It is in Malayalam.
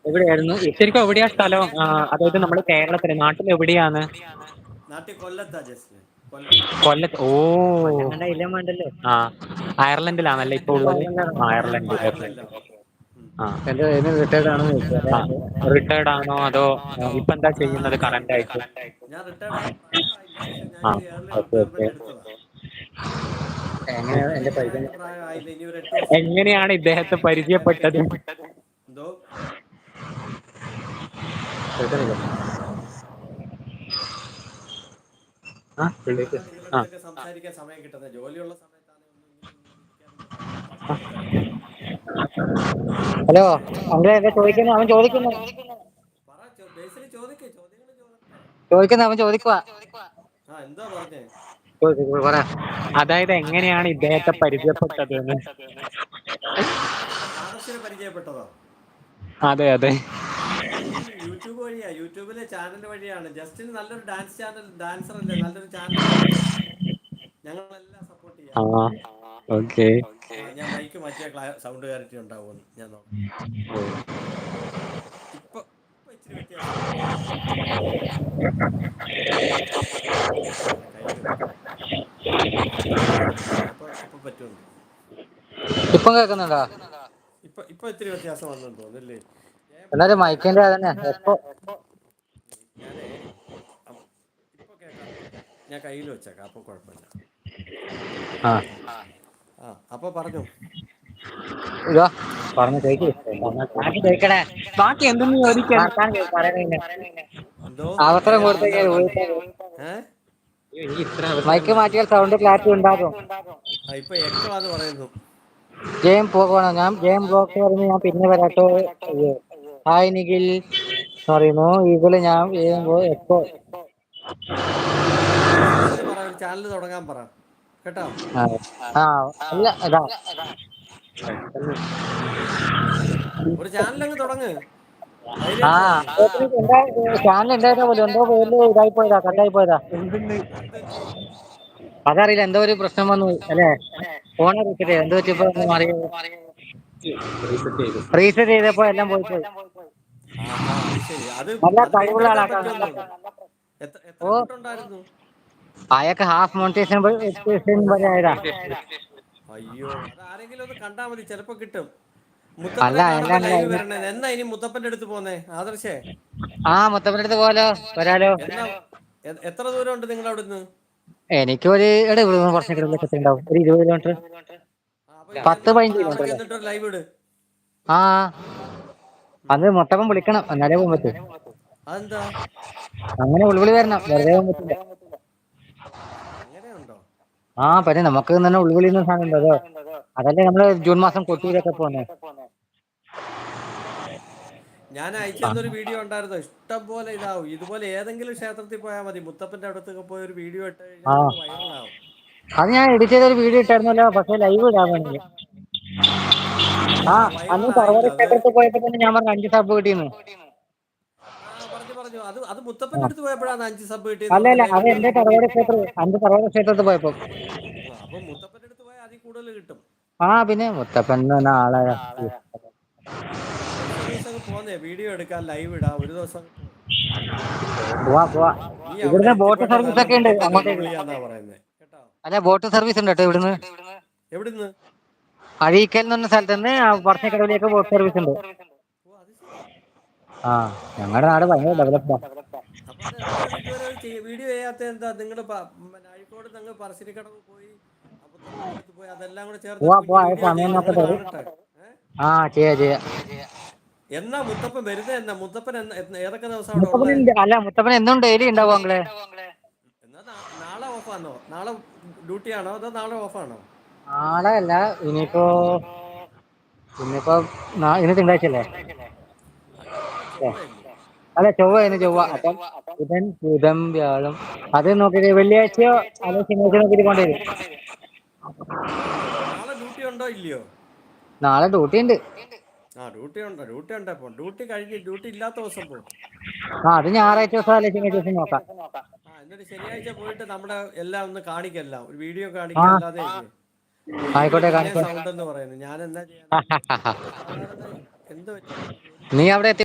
എവിടെയായിരുന്നു? ശരിക്കും എവിടെയാ സ്ഥലം? അതായത് നമ്മുടെ കേരളത്തിലെ നാട്ടിൽ എവിടെയാണ്? നാട്ടിൽ കൊല്ലത്താ ജസ്റ്റ്. കൊല്ലം. കൊല്ലത്ത്. ഓ. കൊല്ലം കണ്ട ഇല്ല വേണ്ടല്ലോ. ആ, അയർലൻഡിലാണല്ലേ ഇപ്പൊ അയർലൻഡിലാണ്. ഉള്ളത്? ഞാൻ ഇപ്പൊ അയർലൻഡ്. ഓക്കെ അയർലൻഡിലാ. ഓക്കെ. ഉം. ആ. എന്താ റിട്ടയർഡ് ആണെന്ന് ചോദിച്ചു അല്ലേ? ആ, റിട്ടയർഡ് ആണോ അതോ ഇപ്പൊ എന്താ ചെയ്യുന്നത് കറന്റ് ആയിട്ട്? ഞാൻ റിട്ടയർഡ് ആവാൻ പ്രായമായില്ല, പക്ഷെ ആ, ഞാനൊരു ഏർലി ഓക്കെ ഓക്കെ. റിട്ടയർമെന്റ് എടുത്തതാ. എങ്ങനെയാ റിട്ടയർ എന്റെ പരിചയം? ചെയ്യാനായിട്ട് പ്രായമായില്ല, ഇനി ഒരു 8 വർഷം കൂടെ ഉണ്ട്. എങ്ങനെയാണ് ഇദ്ദേഹത്തെ പരിചയപ്പെട്ടത്? എന്തോ കേൾക്കുന്നില്ല. ആ ഇപ്പോഴാണ് പിള്ളേക്ക്. നിങ്ങളുടെ ആ, അടുത്തൊക്കെ സംസാരിക്കാൻ സമയം കിട്ടുന്നത്. ജോലിയുള്ള സമയത്താണ് ഒന്നും ഇങ്ങനെയൊന്നും ഇരിക്കാനും പറ്റത്തില്ല, സംസാരിക്കാനും. ഹലോ, അങ്ങളെ എന്താ ചോദിക്കുന്നു? അവൻ ചോദിക്കുന്നു. പറ, ബേസിൽ ചോദിക്കേ, ചോദ്യങ്ങൾ ചോദിക്കട്ടെ. ചോദിക്കുന്ന അവൻ ചോദിക്കുവാ. ആ, എന്താ പറഞ്ഞേ? പറ. അതായത് എങ്ങനെയാണ് ഇദ്ദേഹത്തെ പരിചയപ്പെട്ടത് എന്ന്? ആദർശിനെ പരിചയപ്പെട്ടതോ? അതെ അതെ. അത് ഈ യൂട്യൂബ് വഴിയാ, യൂട്യൂബിലെ ചാനൽ വഴിയാണ്. ജസ്റ്റിന് നല്ലൊരു ഡാൻസ് ചാനൽ, ഡാൻസർ അല്ലേ, നല്ലൊരു ചാനൽ തുടങ്ങ്, ഞങ്ങളെല്ലാം സപ്പോർട്ട് ചെയ്യാം. ആ, ഓക്കെ. ഞാൻ മൈക്ക് മാറ്റിയ സൗണ്ട് ക്ലാരിറ്റി ഉണ്ടാവുമെന്ന് ഞാൻ നോക്കാം. ഇപ്പൊ ഇപ്പൊ ഇച്ചിരി വ്യത്യാസമുണ്ട്. ഞാൻ കയ്യിൽ വെക്കാം. ഇപ്പൊ പറ്റുന്നുണ്ട്. ഇപ്പം കേൾക്കുന്നുണ്ടോ? ഇപ്പൊ ഇത്തിരി വ്യത്യാസം വന്നെന്ന് തോന്നുന്നല്ലേ? എന്നാലും മൈക്കിന്റെ അതന്നെ എപ്പോ. ഞാനേ ഇപ്പൊ കേൾക്കാറുണ്ടോ? ഞാൻ കയ്യിൽ വെച്ചേക്കാം, അപ്പൊ കുഴപ്പമില്ല. ആ അപ്പൊ പറഞ്ഞു. ഇതാ പറഞ്ഞു ചോദിക്കേ. ചോദിക്കണേ. ബാക്കി എന്തെന്ന് ചോദിക്കാൻ? പറയുന്നില്ല. എന്തോ അവസരം കൊടുത്തു എന്താ കഴിഞ്ഞാൽ ഏ മൈക്ക് മാറ്റിയാൽ സൗണ്ട് ക്ലാരിറ്റി ഉണ്ടാകും. ഇപ്പൊ എക്കോ ആന്ന് പറയുന്നു. ഗെയിം പോകണം. ഞാൻ ഗെയിം ബ്ലോക്ക് പറഞ്ഞ് ഞാൻ പിന്നെ വരാട്ടോ. ഹായ് നിഖിൽ പറയുന്നു. ഇതില് ഞാൻ എപ്പോ ബേസിലിനോട് പറ, ഒരു ചാനൽ തുടങ്ങാൻ പറ കേട്ടോ. ആ അല്ല ഇതാ ഒരു ചാനൽ അങ്ങ് തുടങ്ങ്, ആ ധൈര്യമായിട്ട്. ചാനൽ ഉണ്ടായിരുന്ന പോലെ എന്തോ പേരില് ഇതായി പോയതാ, കട്ടായി പോയതാ. എന്ത് പറ്റി? അതറിയില്ല, എന്തോ ഒരു പ്രശ്നം വന്നു അല്ലേ? ഫോൺ റീസെറ്റ് എന്തോ വെച്ചപ്പോ മാറി. റീസെറ്റ് ചെയ്തപ്പോ എല്ലാം പോയി പോയി. ആഹാ, അത് ശരി. അത് നല്ല അത് കഴിവുള്ള വീണ്ടെടുക്കാൻ ആളാട്ടോ. പറ്റുമെന്ന് തോന്നുന്നു. എത്ര ഓ, കൂട്ടുണ്ടായിരുന്നു? അയാൾക്ക് ഹാഫ് മോണിറ്റേഷൻ വരെ ആയതാ. അയ്യോ, അത് ആരെങ്കിലും ഒന്ന് കണ്ടാ മതി, ചിലപ്പോ കിട്ടും. അല്ല മുത്തപ്പനെ കാണുമ്പോ അതിന്റെ ലൈവ് വരണേ. എന്നാ ഇനി മുത്തപ്പന്റെ അടുത്ത് പോന്നേ ആദർശേ? മുത്തപ്പൻ്റെ അടുത്ത് പോലോ, വരാലോ. എന്നാ എത്ര ദൂരം ഉണ്ട് നിങ്ങളുടെ അവിടുന്ന്? എനിക്ക് ഒരു ഇവിടെ കുറച്ച് കിലോമീറ്റർ ഉണ്ടാവും, ഒരു 20 കിലോമീറ്റർ. അപ്പൊ ഇനി എന്നാ പറ, 10-15 അവിടെ കിലോമീറ്റർ അല്ലേ? ചെന്നിട്ട് ഒരു ലൈവ് ഇട്. ആ അത് മുത്തപ്പൻ വിളിക്കണം, എന്നാലേ പോകാൻ പറ്റൂ. അതെന്താ? അങ്ങനെ വിളിവിളി വരണം, വെറുതെ പോകാൻ പറ്റില്ല. അങ്ങനെയുണ്ടോ? പിന്നെ നമുക്ക് തന്നെ ഉൾവിളിന്ന് സാധനം ഉണ്ടോ? അതല്ലേ നമ്മള് ജൂൺ മാസം കൊട്ടിയിലൊക്കെ പോന്നെ. ഞാൻ അയച്ചു തന്നൊരു വീഡിയോ ഉണ്ടായിരുന്നു, ഇഷ്ടം പോലെ ഇതാവും. ഇതുപോലെ ഏതെങ്കിലും ക്ഷേത്രത്തിൽ പോയാൽ മതി, മുത്തപ്പന്റെ അടുത്തൊക്കെ പോയ ഒരു വീഡിയോ ഇട്ട് കഴിഞ്ഞാൽ ആ അതങ്ങ് വൈറലാവും. അത് ഞാൻ എഡിറ്റ് ചെയ്തൊരു വീഡിയോ ഇട്ടായിരുന്നല്ലോ, പക്ഷെ ലൈവ് ഇടാൻ വേണമെങ്കിൽ. അന്ന് വൈറലായില്ല സർവർ അത്. ക്ഷേത്രത്തിൽ പോയപ്പോ തന്നെ ഞാൻ പറഞ്ഞു 5 സബ് കിട്ടിയെന്ന്. പറഞ്ഞു. അത് മുത്തപ്പന്റെ അടുത്ത് പോയപ്പോഴാണ് 5 സബ് കിട്ടിയെന്ന് അല്ല പറഞ്ഞ അല്ല, ലൈവ് അത് ഇട്ടത്. എന്റെ തറവാട് ക്ഷേത്രം, അന്ന് തറവാട് ക്ഷേത്രത്തിൽ പോയപ്പോ. അപ്പൊ മുത്തപ്പന്റെ അടുത്ത് പോയാൽ അതിൽ കൂടുതൽ കിട്ടും. പിന്നെ മുത്തപ്പൻ എന്ന് പറഞ്ഞ ആളാ. ആദർശം ഒരു ദിവസം അങ്ങ് പോന്നേ, വീഡിയോ എടുക്കാൻ, ലൈവ് ഇടാം, ഒരു ദിവസം അങ്ങ് പോ. പോവാ. നീ അവിടെ ഇവിടുന്ന് ബോട്ട് എത്തിപ്പെട്ട സർവീസ് നല്ല ഒക്കെ ഉണ്ട് മുത്തപ്പന്റെ അങ്ങോട്ടേക്ക്. ഉള്ളുവിളിയാന്നാ പറയുന്നത് കേട്ടോ. അല്ല, ബോട്ട് സർവീസ് ഉണ്ട് കേട്ടോ ഇവിടുന്ന്. എവിടുന്ന്? അഴീക്കൽ എന്ന് പറഞ്ഞ സ്ഥലത്ത് നിന്ന് പറശ്ശിക്കടവിലേക്ക് ബോട്ട് സർവീസ് ഉണ്ട്. ഓ, അത് ശരി. ഞങ്ങളുടെ നാട് ഭയങ്കര ഡെവലപ്ഡാ. അപ്പൊ അതെന്താ ഇതുവരെ വീഡിയോ ചെയ്യാത്ത? എന്താ നിങ്ങളുടെ അഴീക്കോട് നിങ്ങൾ പറശ്ശിനിക്കടവ് പോയി, മുത്തപ്പന്റെ അടുത്ത് പോയി, അതെല്ലാം കൂടെ ചേർത്തൊരു കുഞ്ഞു അത് വീഡിയോ സമയം ചെയ്യും, ഞങ്ങൾ നോക്കട്ടെ. കാണട്ടെ. ചെയ്യാം. എന്നാ മുത്തപ്പൻ വരുന്നത്? എന്നാ മുത്തപ്പൻ ഏതൊക്കെ ദിവസം അവിടെ ഉള്ളേ? മുത്തപ്പൻ എന്നും ഡെയിലി ഉണ്ടാവും അങ്ങളെ. എന്നാ നാളെ ഓഫാണോ? നാളെ ഡ്യൂട്ടിയാണോ അതോ നാളെ ഓഫാണോ? നാളെ അല്ല, ഇനിയിപ്പോ ഇന്ന് തിങ്കളാഴ്ച അല്ലേ? നാളെ ചൊവ്വയല്ലേ? അല്ല, വ്യാഴം ചൊവ്വ. വെച്ചോളൂ. അപ്പം ബുധൻ വ്യാഴം അത് നോക്കിട്ട് വെള്ളിയാഴ്ചയോ അല്ലെങ്കിൽ ശനിയാഴ്ച നോക്കിട്ട് പോകേണ്ടി വരും. നാളെ ഡ്യൂട്ടി ഉണ്ടോ ഇല്ലയോ? നാളെ ഡ്യൂട്ടി ഉണ്ട്. ഡ്യൂട്ടി ഉണ്ടോ? ഡ്യൂട്ടി ഉണ്ടോ? ഡ്യൂട്ടി കഴിഞ്ഞ് ഡ്യൂട്ടി ഇല്ലാത്ത ദിവസം പോ. അത് ഞായറാഴ്ച ദിവസം അല്ലെങ്കിൽ ശനിയാഴ്ച ദിവസം നോക്കാം. എന്നിട്ട് ശനിയാഴ്ച പോയിട്ട് നമ്മുടെ എല്ലാം ഒന്ന് കാണിക്കല്ല, ഒരു വീഡിയോ ആ കാണിക്കല്ലാതെ. ഈഗിള് ആയിക്കോട്ടെ, പിന്നെ കാണിക്കാം. സൗണ്ട് എന്ന് പറയുന്നത് ഞാൻ എന്നാ ചെയ്യാനാ? നമുക്ക് സാധാരണ എന്ത് വെച്ചാലും ഒരു ജോലി നീ ചെയ്യാൻ അവിടെ പറ്റും.